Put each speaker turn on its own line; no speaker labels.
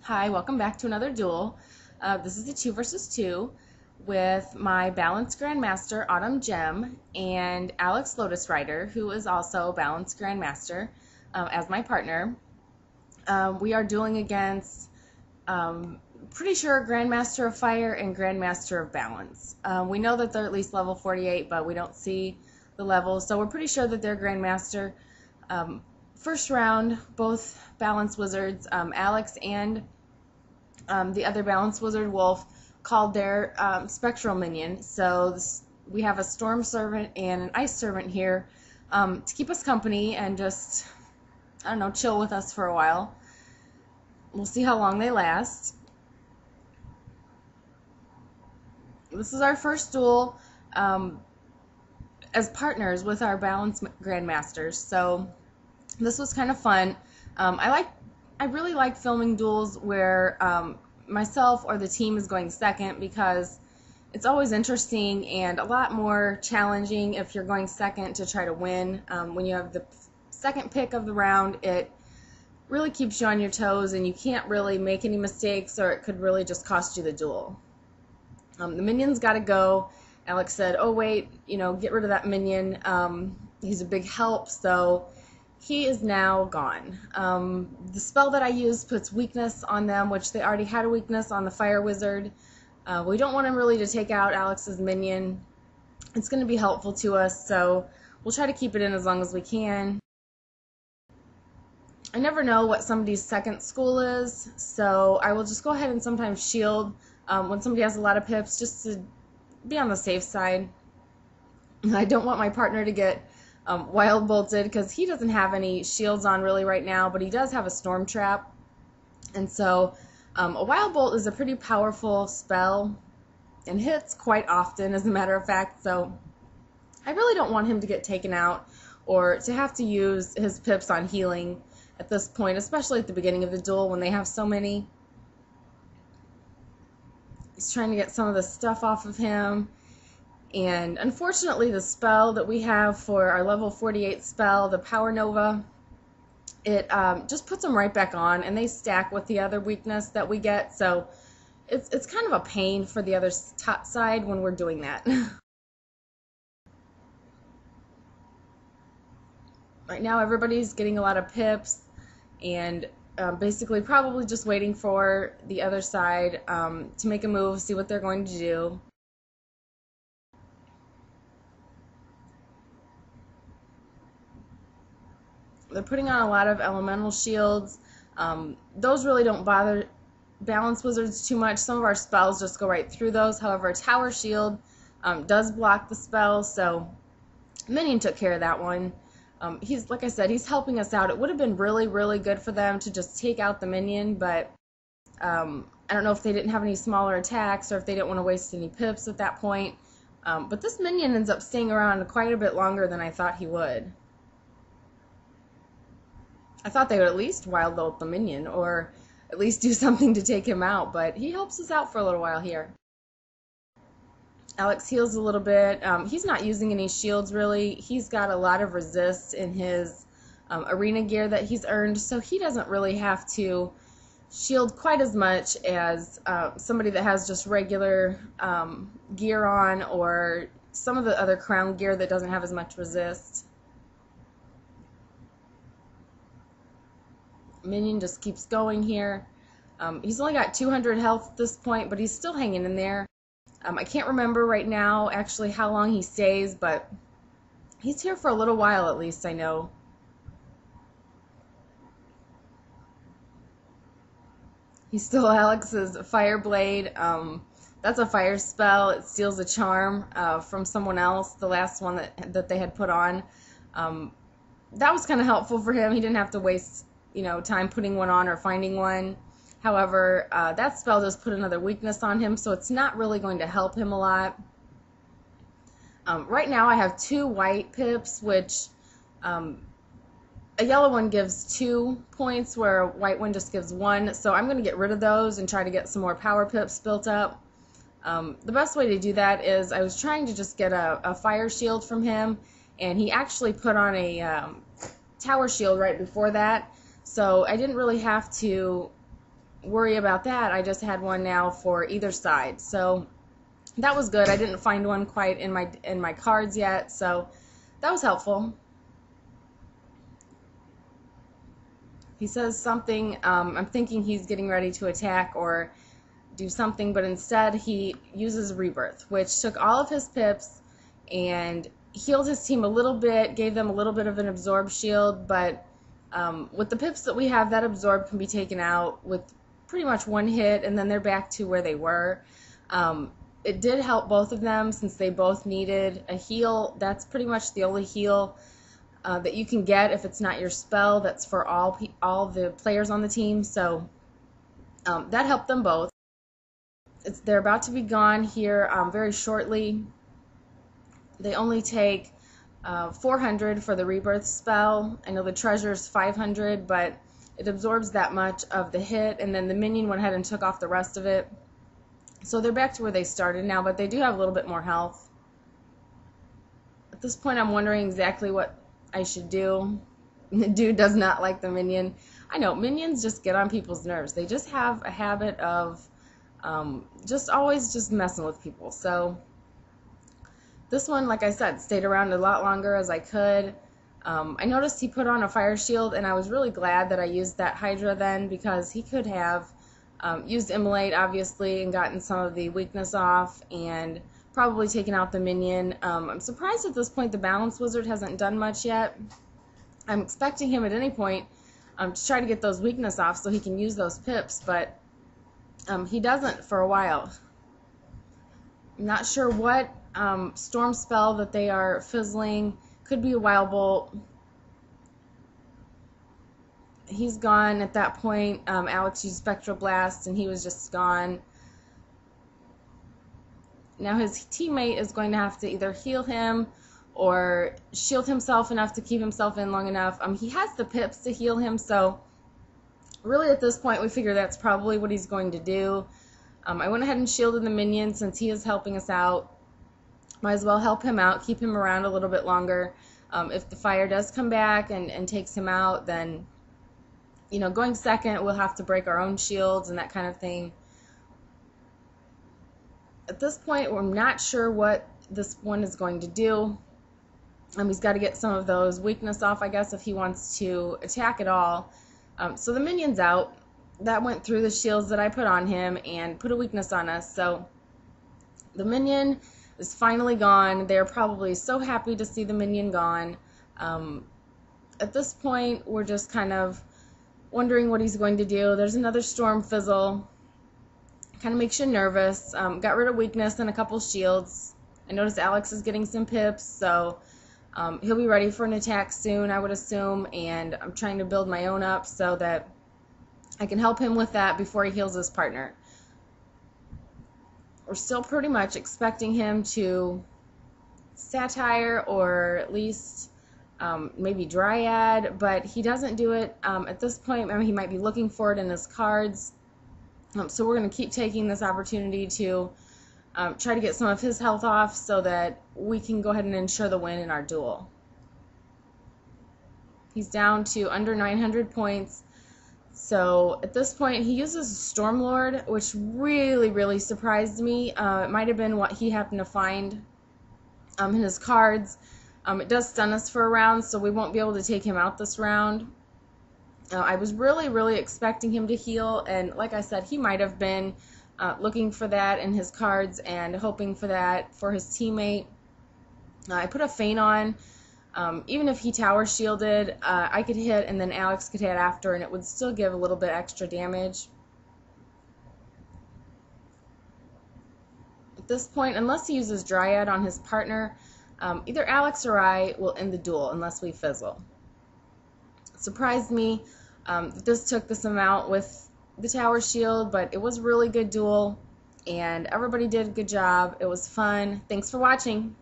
Hi, welcome back to another duel. This is a 2 versus 2 with my balanced Grandmaster Autumn Gem and Alex Lotusrider, who is also balanced Grandmaster, as my partner. We are dueling against pretty sure Grandmaster of Fire and Grandmaster of Balance. We know that they're at least level 48, but we don't see the levels, so we're pretty sure that they're Grandmaster. First round, both Balance Wizards, Alex and the other Balance Wizard Wolf, called their Spectral Minion. So we have a Storm Servant and an Ice Servant here to keep us company and just, I don't know, chill with us for a while. We'll see how long they last. This is our first duel as partners with our Balance Grandmasters, so this was kind of fun. I really like filming duels where myself or the team is going second, because it's always interesting and a lot more challenging if you're going second to try to win. When you have the second pick of the round, it really keeps you on your toes and you can't really make any mistakes, or it could really just cost you the duel. The minion's got to go. Alex said, oh wait, get rid of that minion. He's a big help, so he is now gone. The spell that I used puts weakness on them, which they already had a weakness on the Fire Wizard. We don't want him really to take out Alex's minion. It's going to be helpful to us, so we'll try to keep it in as long as we can. I never know what somebody's second school is, so I will just go ahead and sometimes shield when somebody has a lot of pips, just to be on the safe side. I don't want my partner to get wild bolted, because he doesn't have any shields on really right now, but he does have a storm trap, and so a wild bolt is a pretty powerful spell and hits quite often, as a matter of fact, so I really don't want him to get taken out or to have to use his pips on healing at this point, especially at the beginning of the duel when they have so many. He's trying to get some of the stuff off of him. And unfortunately, the spell that we have for our level 48 spell, the Power Nova, it just puts them right back on, and they stack with the other weakness that we get. So it's kind of a pain for the other top side when we're doing that. Right now, everybody's getting a lot of pips, and basically probably just waiting for the other side to make a move, see what they're going to do. They're putting on a lot of elemental shields. Those really don't bother Balance Wizards too much. Some of our spells just go right through those. However, a Tower Shield does block the spell, so Minion took care of that one. He's, like I said, he's helping us out. It would have been really, really good for them to just take out the Minion, but I don't know if they didn't have any smaller attacks or if they didn't want to waste any pips at that point. But this Minion ends up staying around quite a bit longer than I thought he would. I thought they would at least wild bolt the minion, or at least do something to take him out, but he helps us out for a little while here. Alex heals a little bit. He's not using any shields really. He's got a lot of resist in his arena gear that he's earned, so he doesn't really have to shield quite as much as somebody that has just regular gear on, or some of the other crown gear that doesn't have as much resist. Minion just keeps going here. He's only got 200 health at this point, but he's still hanging in there. I can't remember right now actually how long he stays, but he's here for a little while at least, I know. He's still Alex's Fire Blade. That's a fire spell. It steals a charm from someone else, the last one that they had put on. That was kind of helpful for him. He didn't have to waste time putting one on or finding one. However, that spell does put another weakness on him, so it's not really going to help him a lot. Right now I have 2 white pips, which a yellow one gives 2 points, where a white one just gives 1. So I'm going to get rid of those and try to get some more power pips built up. The best way to do that is I was trying to just get a fire shield from him, and he actually put on a tower shield right before that. So I didn't really have to worry about that. I just had one now for either side. So that was good. I didn't find one quite in my cards yet, so that was helpful. He says something, I'm thinking he's getting ready to attack or do something, but instead he uses Rebirth, which took all of his pips and healed his team a little bit, gave them a little bit of an absorb shield, but with the pips that we have, that absorb can be taken out with pretty much one hit, and then they're back to where they were. It did help both of them since they both needed a heal. That's pretty much the only heal that you can get if it's not your spell. That's for all the players on the team, so that helped them both. They're about to be gone here very shortly. They only take 400 for the Rebirth spell. I know the treasure's 500, but it absorbs that much of the hit, and then the minion went ahead and took off the rest of it. So they're back to where they started now, but they do have a little bit more health. At this point, I'm wondering exactly what I should do. The dude does not like the minion. I know, minions just get on people's nerves. They just have a habit of just always just messing with people. So this one, like I said, stayed around a lot longer as I could. I noticed he put on a fire shield, and I was really glad that I used that Hydra then, because he could have used Immolate, obviously, and gotten some of the weakness off, and probably taken out the minion. I'm surprised at this point the Balance Wizard hasn't done much yet. I'm expecting him at any point to try to get those weakness off so he can use those pips, but he doesn't for a while. I'm not sure what storm spell that they are fizzling. Could be a Wild Bolt. He's gone at that point. Alex used Spectral Blast, and he was just gone. Now his teammate is going to have to either heal him or shield himself enough to keep himself in long enough. He has the pips to heal him, so really at this point we figure that's probably what he's going to do. I went ahead and shielded the minion since he is helping us out. Might as well help him out, keep him around a little bit longer. If the fire does come back and takes him out, then, you know, going second, we'll have to break our own shields and that kind of thing. At this point, we're not sure what this one is going to do. He's got to get some of those weakness off, I guess, if he wants to attack at all. So the minion's out. That went through the shields that I put on him and put a weakness on us. So the minion is finally gone. They're probably so happy to see the minion gone. At this point, we're just kind of wondering what he's going to do. There's another storm fizzle. Kind of makes you nervous. Got rid of weakness and a couple shields. I noticed Alex is getting some pips, so he'll be ready for an attack soon, I would assume, and I'm trying to build my own up so that I can help him with that before he heals his partner. We're still pretty much expecting him to satire or at least maybe Dryad, but he doesn't do it at this point. I mean, he might be looking for it in his cards. So we're going to keep taking this opportunity to try to get some of his health off so that we can go ahead and ensure the win in our duel. He's down to under 900 points. So at this point, he uses Stormlord, which really, really surprised me. It might have been what he happened to find in his cards. It does stun us for a round, so we won't be able to take him out this round. I was really, really expecting him to heal, and like I said, he might have been looking for that in his cards and hoping for that for his teammate. I put a feint on. Even if he tower shielded, I could hit and then Alex could hit after, and it would still give a little bit extra damage. At this point, unless he uses Dryad on his partner, either Alex or I will end the duel unless we fizzle. It surprised me that this took this amount with the tower shield, but it was a really good duel, and everybody did a good job. It was fun. Thanks for watching.